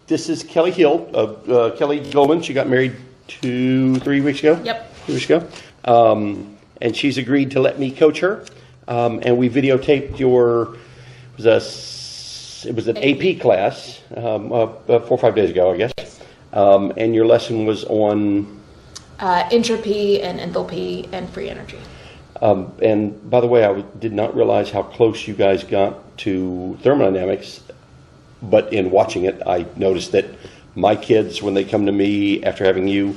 This is Kelly Hill, Kelly Goldin. She got married 3 weeks ago. Yep. 2 weeks ago. And she's agreed to let me coach her. And we videotaped it was an AP class 4 or 5 days ago, I guess. And your lesson was on entropy and enthalpy and free energy. And by the way, I did not realize how close you guys got to thermodynamics, but in watching it, I noticed that my kids, when they come to me after having you,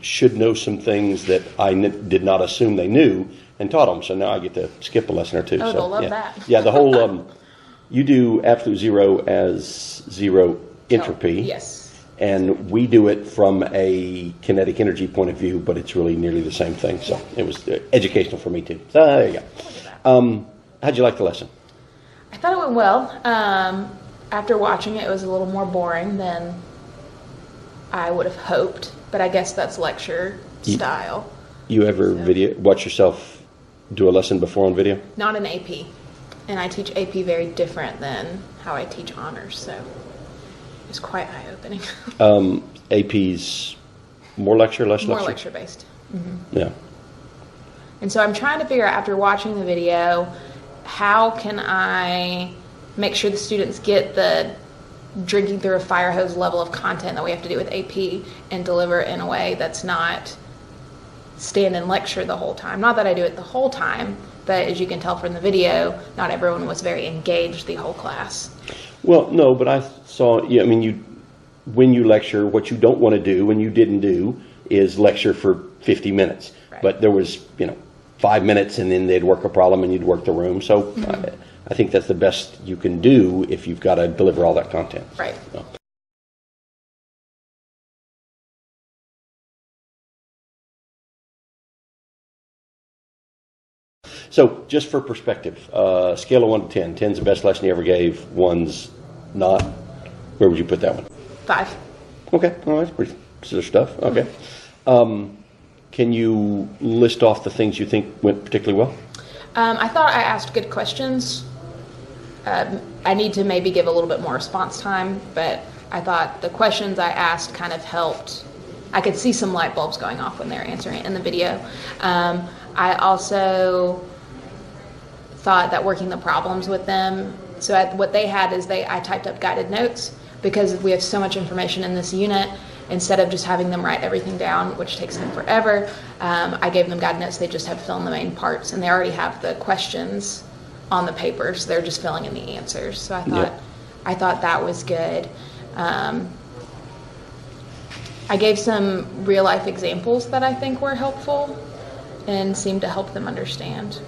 should know some things that I did not assume they knew and taught them. So now I get to skip a lesson or two. Oh, so, they'll love that. Yeah, the whole, you do absolute zero as zero entropy. Yes. And we do it from a kinetic energy point of view, but it's really nearly the same thing. So it was educational for me too. So there you go. How'd you like the lesson? I thought it went well. After watching it, it was a little more boring than I would have hoped, but I guess that's lecture style. You ever watch yourself do a lesson before on video? Not in AP. And I teach AP very different than how I teach honors, so it's quite eye-opening. AP's more lecture, less lecture? More lecture-based. Mm-hmm. Yeah. And so I'm trying to figure out, after watching the video, how can I make sure the students get the drinking through a fire hose level of content that we have to do with AP and deliver it in a way that's not stand and lecture the whole time. Not that I do it the whole time, but as you can tell from the video, not everyone was very engaged the whole class. Well, no, but I saw, when you lecture, what you don't want to do, and you didn't do, is lecture for 50 minutes. Right. But there was, 5 minutes, and then they'd work a problem, and you'd work the room. So I think that's the best you can do if you've got to deliver all that content. Right. So. So, just for perspective, scale of 1 to 10. 10's the best lesson you ever gave. 1's not. Where would you put that one? 5. Okay. Well, that's pretty sort of stuff. Okay. Can you list off the things you think went particularly well? I thought I asked good questions. I need to maybe give a little bit more response time, but I thought the questions I asked kind of helped. I could see some light bulbs going off when they were answering it in the video. I also thought that working the problems with them, what they had is I typed up guided notes, because we have so much information in this unit. Instead of just having them write everything down, which takes them forever, I gave them guided notes. They just have to fill in the main parts, and they already have the questions on the papers. They're just filling in the answers. So I thought that was good. I gave some real life examples that I think were helpful and seemed to help them understand.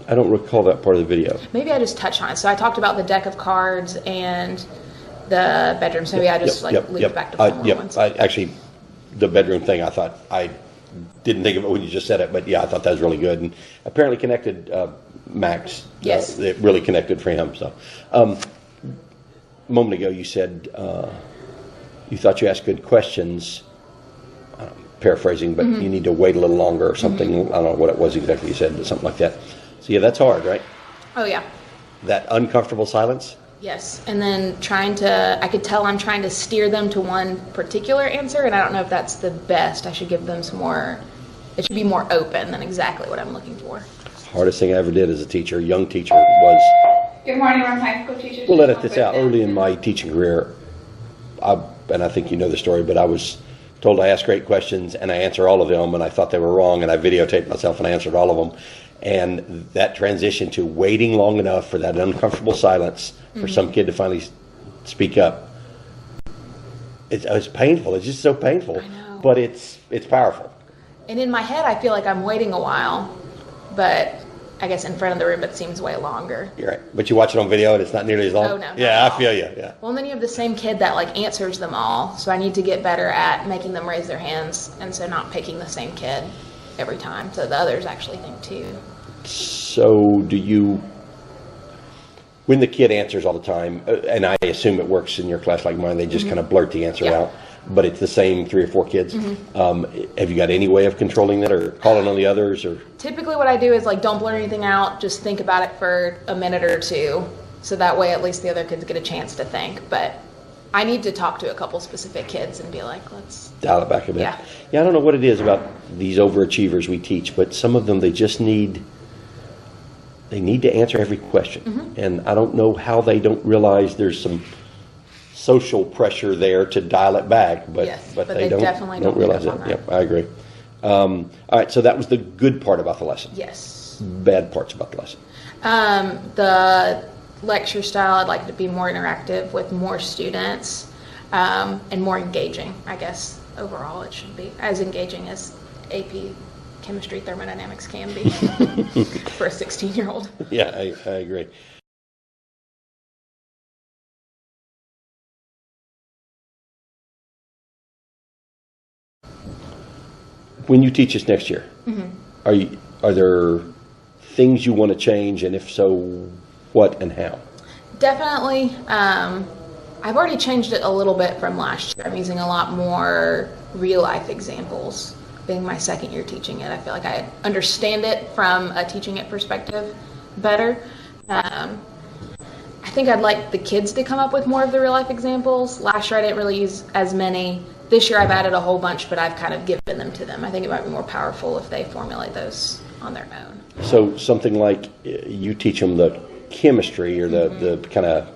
I don't recall that part of the video. Maybe I just touched on it. So I talked about the deck of cards and the bedroom. So maybe I just looped back to former ones. Actually, the bedroom thing, I thought, I didn't think of it when you just said it, but yeah, I thought that was really good. And apparently connected Max. Yes. It really connected for him. So, a moment ago you said you thought you asked good questions. Paraphrasing, but you need to wait a little longer or something. I don't know what it was exactly you said, but something like that. So yeah, that's hard, right? Oh yeah. That uncomfortable silence? Yes, and then I could tell I'm trying to steer them to one particular answer, and I don't know if that's the best. I should give them some more, it should be more open than exactly what I'm looking for. Hardest thing I ever did as a teacher, young teacher, was... Good morning, I'm high school teacher. We'll edit this out. Early in my teaching career, and I think you know the story, but I was told I asked great questions, and I answer all of them, and I thought they were wrong, and I videotaped myself, and I answered all of them. And that transition to waiting long enough for that uncomfortable silence for some kid to finally speak up, it's painful. It's just so painful. I know. But it's powerful. And in my head, I feel like I'm waiting a while, but I guess in front of the room it seems way longer. You're right. But you watch it on video and it's not nearly as long? Oh, no. Yeah, I feel you. Yeah. Well, and then you have the same kid that answers them all, so I need to get better at making them raise their hands, and so not picking the same kid every time, so the others actually think too. So when the kid answers all the time, and I assume it works in your class like mine, they just kind of blurt the answer out. but it's the same 3 or 4 kids. Have you got any way of controlling that or calling on the others? Or Typically what I do is like don't blur anything out, just think about it for a minute or two, so that way at least the other kids get a chance to think. But I need to talk to a couple specific kids and be like, let's dial it back a bit. Yeah. Yeah, I don't know what it is about these overachievers we teach, but some of them, they just need to answer every question. And I don't know how they don't realize there's some social pressure there to dial it back, but Yes, but but they they definitely don't realize pick it. up on Yep, I agree. All right, so that was the good part about the lesson. Yes. Bad parts about the lesson. The lecture style, I'd like it to be more interactive with more students, and more engaging. I guess overall it should be as engaging as AP chemistry thermodynamics can be for a 16-year-old. Yeah, I agree. When you teach us next year, are there things you want to change, and if so, what and how? Definitely. I've already changed it a little bit from last year. I'm using a lot more real-life examples. Being my second year teaching it, I feel like I understand it from a teaching it perspective better. I think I'd like the kids to come up with more of the real-life examples. Last year I didn't really use as many. This year I've added a whole bunch, but I've kind of given them to them. I think it might be more powerful if they formulate those on their own. So something like you teach them the chemistry or the kind of, I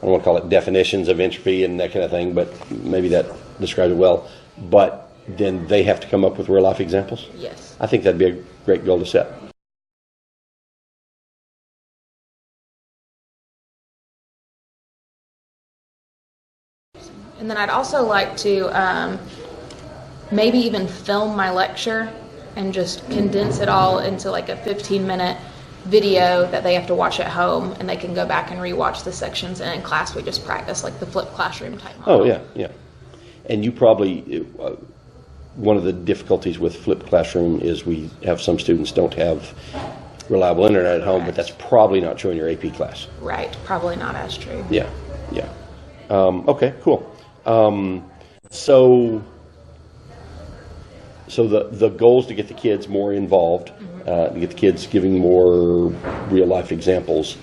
don't want to call it definitions of entropy and that kind of thing, but maybe that describes it well. But then they have to come up with real life examples? Yes. I think that'd be a great goal to set. And then I'd also like to maybe even film my lecture and just condense it all into like a 15-minute video that they have to watch at home, and they can go back and rewatch the sections, and in class we just practice like the flipped classroom type model. Oh, yeah. And you probably, one of the difficulties with flipped classroom is we have some students don't have reliable internet at home, but that's probably not true in your AP class. Right, probably not as true. Yeah. Okay, cool. So the goal is to get the kids more involved, to get the kids giving more real life examples.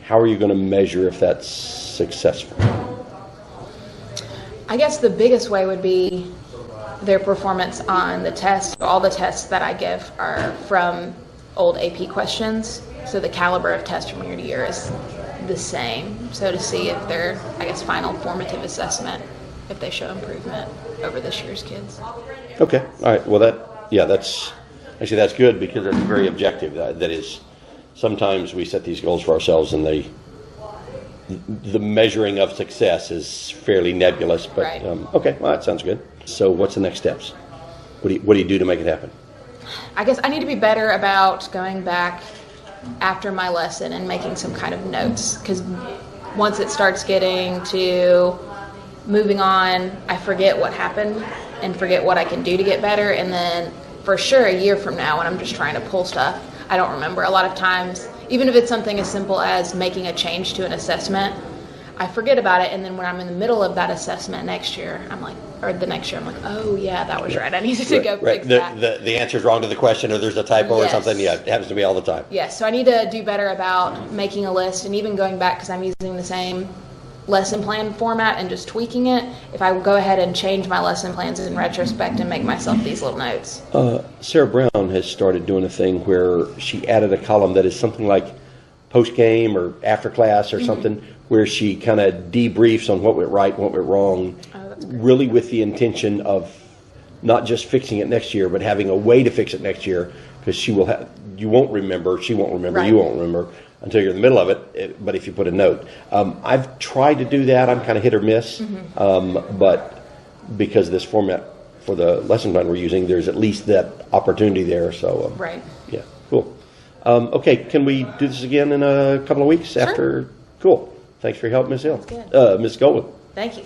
How are you going to measure if that's successful? I guess the biggest way would be their performance on the test. All the tests that I give are from old AP questions, so the caliber of test from year to year is the same. So to see if their, I guess, final formative assessment, if they show improvement over this year's kids. Okay, all right. Well, that's good because it's very objective. That is, sometimes we set these goals for ourselves and the measuring of success is fairly nebulous. But right. Okay, well, that sounds good. So what's the next steps? What do you do to make it happen? I guess I need to be better about going back after my lesson and making some kind of notes, because once it starts getting to moving on, I forget what happened and forget what I can do to get better. And then for sure a year from now when I'm just trying to pull stuff, I don't remember. A lot of times, even if it's something as simple as making a change to an assessment, I forget about it, and then when I'm in the middle of that assessment next year, I'm like, or the next year, I'm like, oh yeah, that was right. I needed to go fix that. The answer's wrong to the question, or there's a typo or Yes. something. Yeah, it happens to me all the time. Yes, so I need to do better about making a list, and even going back, because I'm using the same lesson plan format and just tweaking it. If I go ahead and change my lesson plans in retrospect and make myself these little notes. Sarah Brown has started doing a thing where she added a column that is something like post-game or after class or something, where she kind of debriefs on what went right and what went wrong, really with the intention of not just fixing it next year, but having a way to fix it next year, because she won't remember, you won't remember until you're in the middle of it, but if you put a note. I've tried to do that. I'm kind of hit or miss, but because of this format for the lesson plan we're using, there's at least that opportunity there. So Right. Yeah, cool. Okay, can we do this again in a couple of weeks after? Cool. Thanks for your help, Ms. Hill. That's good. Ms. Goldin. Thank you.